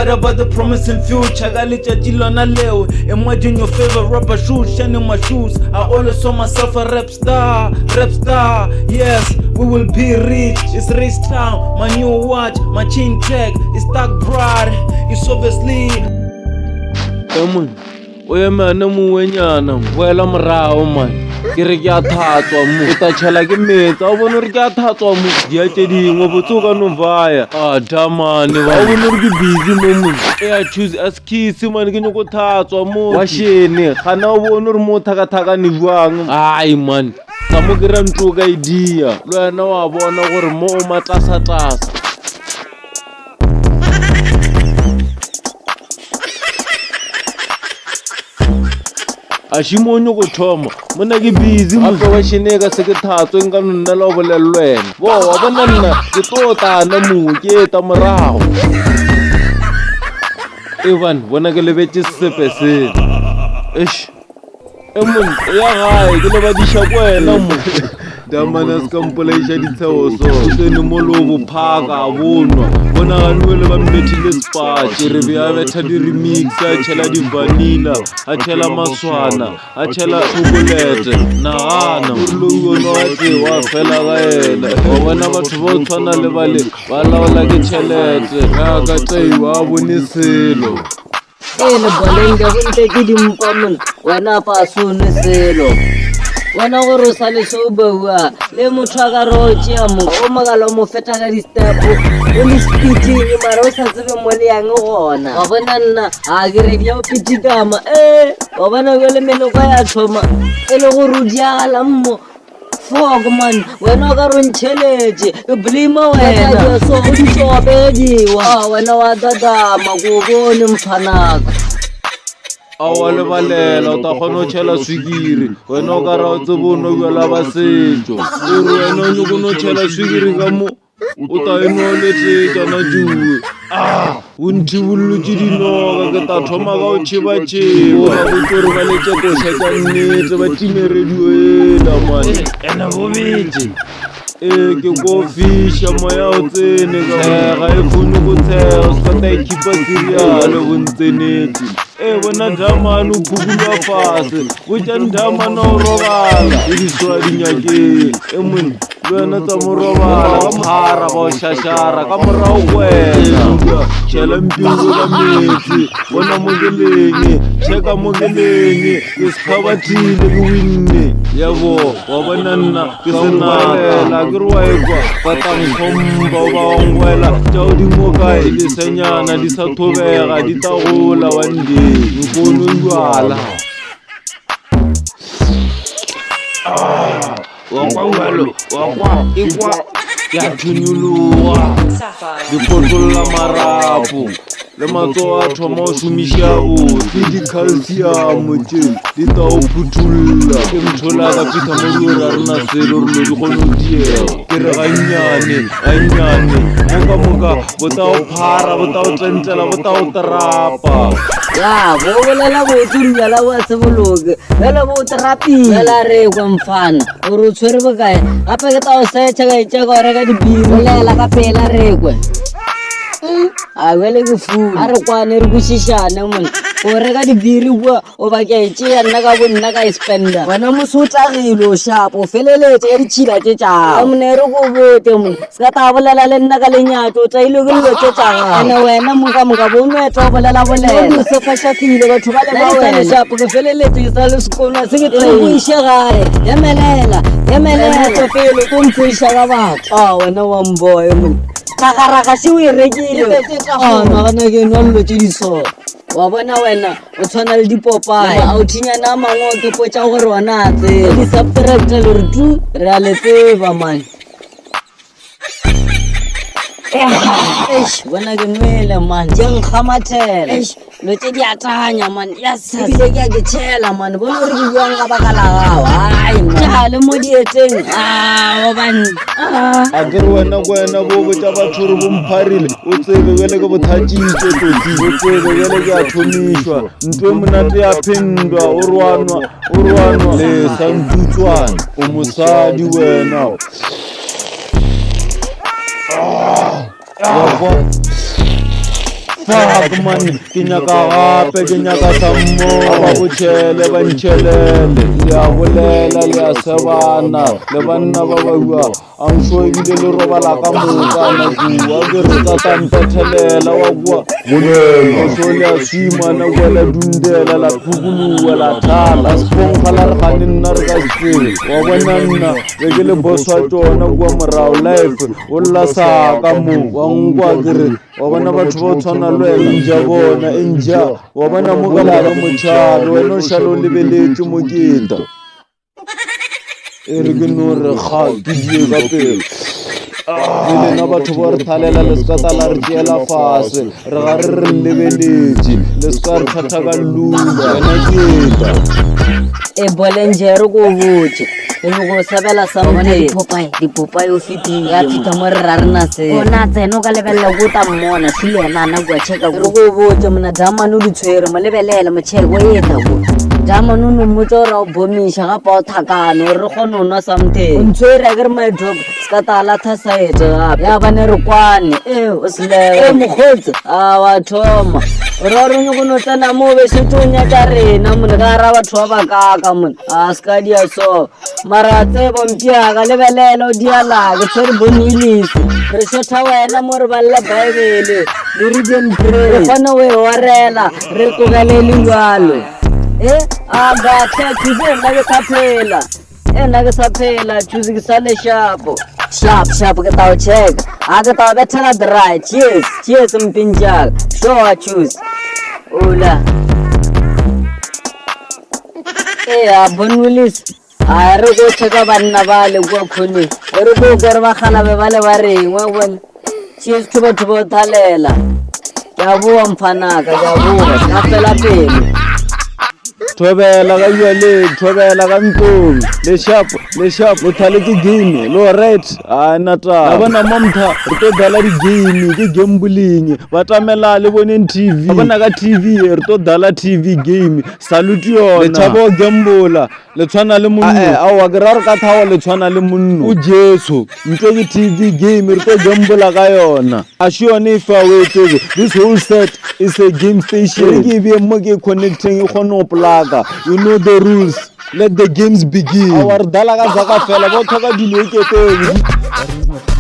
What about the promising future? Galitjatji lona leo. Imagine your favorite rapper shoes, shining my shoes. I always saw myself a rap star. Yes, we will be rich. It's rich town. My new watch, my chain tag is stuck broad. It's obviously. Oye man, mo wenyana, boela morao man. Ke re ke a thatswa mo o ta tshela ke metsi a bona re ke a thatswa mo di a tse dingwe botse ka no vaya damane ba o bona re ke busy mo I choose as kiss man ke nyoko thatswa mo wa shene gana o bona re mo thaka ne buang ai man ka mo ke ra ntlo ka idea le wena wa bona gore mo o matasa Ashimonyo go thoma mona ke busy mo wa sheneka se ke thatswe nka nna la bolelwena bo wa bona nna ke totana mo ke ta morago Evan bona ke lebetse sepe se emon ya gae ke le badisha kwena mo damana skampoleisha ditsheoso tsene mo lobo phaka bonwa bona ganwe le ba mmethile spatch re bya betha di remix a tshela di vanilla a tshela maswana a tshela chocolate na gana lo no wa fela ga ena wa bona batho ba tshwana le bale ba laola ke tšhelete ka tseiwa bone selo le boleng ga bonte ke dimpa mon wena pa sone selo Wana go rosa le so bua le motho a ka rotse mo o magalo mo feta ka di step o le speeding mara o sa tsebe mo le yang gona wa bona nna a ke re dia o pitikama wa bona go le melo ka ya thoma e le go rudiagala mmo fog man wena ka rontšheletse o blame wena so o di tsobe wa wena wa dadama go bone mfanaka awale balela o ta kgona go tšhela swigiri wena o ka ra o tsebono bjala ba setšo ore wena o nyoko no tšhela swigiri ka mo o ta enoletsetšana juwe o nthibolotse dinoka ke ta thoma ka o tšhebatšheba ba botsore ba letse koša tša nnetse ba time radio ela mane ena bobetse ke go fisha moya o tsene ka ga e kgone go tshega o ska ta ikhipa seriale bontsenetse bona damane o phukula fase go tša ndamane o robala e diswa dinyakeng mone le wena tsa mo robala ka mphara ba o shashara ka morago kwena tšhela mpingo ka metsi bona mokeleng tšheka mokeleng ke sekgabathile ke winne yabo wa bona nna ke senaela ke re wa ekwa patangkhomba o ba ongwela tšao dimokae lesenyana di sa thobega di ta gola wande nkono jwala wakwa ngwalo wakwa ikwa ya thunyologa dipotolola marapo le matsogo a thoma o šomiša botse di-calcium tše di ta o phuthulla ke ntshola ka phitha mo diore a rena sele gore no di kgone o diega ke re gannyane moka bota o phara bota o tsentlela bota o terapa ya bo bolela botsunyala bo a seboloke fela bo terapile fela re kwa mfana gore o tshwere bokae gape ke ta o setšha ka itšeka o reka dibiri bolela ka pela rekwe a wele ke fu a re kwane re kwešišane mone o reka dibiri bua o ba ke a itšea nna ka bonna ka e spenda wena mosotlagile o shapo o feleletse ya ditšhila tše tšago mone re go bote mone se ka ta bolela le nna ka lenyatso o taile ke dilo tše tšaga ande wena moka bonweta o bolela bolela sefašafile batho ba le ba wena shapo ke feleletse ke sa le sekolo se ke treiše gae emelela tsofele ko ntsheiša ka batho wena wa mboe mone raga se o e rekile nagana ke nwa dilo tse diso wa bona wena o tshwana le dipopae a o thinyana a mangwe o ke potša gore ona a tseba di-subtract le gore tu re a le tseba mane bona ke nwele man di nkgamathela lo tse di atanya man ebile ke a ke tšhela man bona gore ke buang ka baka la gago ke le mo dieteng obane a ke re wena bo botša batho re bompharile o tsebe bjale ke bothatšitše toti o tsebe bjale ke a thomišwa ntho e monate ya phendwa o rwanwa le santutswane o mosadi wena fuck man ke nyaka gape ke nyaka sammo ba botšhele ba ntšhelele le a bolela le a sebana le banna ba bua anso ebile le robala ka moka nakua ke re ka tampethelela wa bua oso le a swimana kua la dundela la phukulua la thala seponkga la re gane nna re ka sefere wa bona nna be ke le boss wa tšona kua morao life o lla saka mo wa nkwa kere wa bona batho ba o tshwana le wena nja bona enja wa bona mo ka lare motšhalo wena o šale o lebeletse moketa e re ke no re ga ke die ka pele le lena batho ba re thalela le ska tala re tšeela fase re ga re re lebeletse le ska re thatha ka lula wena keta e bolenjere ko botse e go sabela samone dipopae o fitile ya fita mo re ra rena se ona tseno ka lebelela go ta mmona se yena na go cheka go botse mona damane o ditshwere mo lebelela mo cheko e ta go damane no motso ra o bomisha ga pa o thakano re go nona something o ntshwere ga re my drop ska tala tha side ya bane re kwane o sele o mogotse a wa thoma ra re go no tsena mo be se tonya tsa rena mona ga ra batho ba ka mona a ska dia so mara tse bompia ga lebelela o diala ke tsere bonilisi re shotha wena mo re balla bible le re den pray re fana we warela re tlogele lengwalo a ga tshetse na ke saphela na ke saphela thusi ke sale sharp ke tao check a ke tao betela dry cheers mpinjaka sure choose ola a bonwilis a re go cheka banna ba le go khone re go gore ba gala be ba le ba rengwa bona cheers ke batho ba thalela ya bo mfanaka ya bo ka fela pele thobela ka yale thobela ka ntlong le sharp o thale ke game lo right a nata bona momtha re to dala di game ke gambling ba tamela le boneng TV bona ka TV re to dala TV game salute yona le thabo gambola le tshwana le monno a wa gra re ka thawa le tshwana le monno o Jesu ntlo ke TV game re to gambola ka yona a shione fa wetse this whole set is a game station ke be mo ke connecting go no plaka you know the rules let the games begin our dala ka zaka fela bo thoka dilo ke teng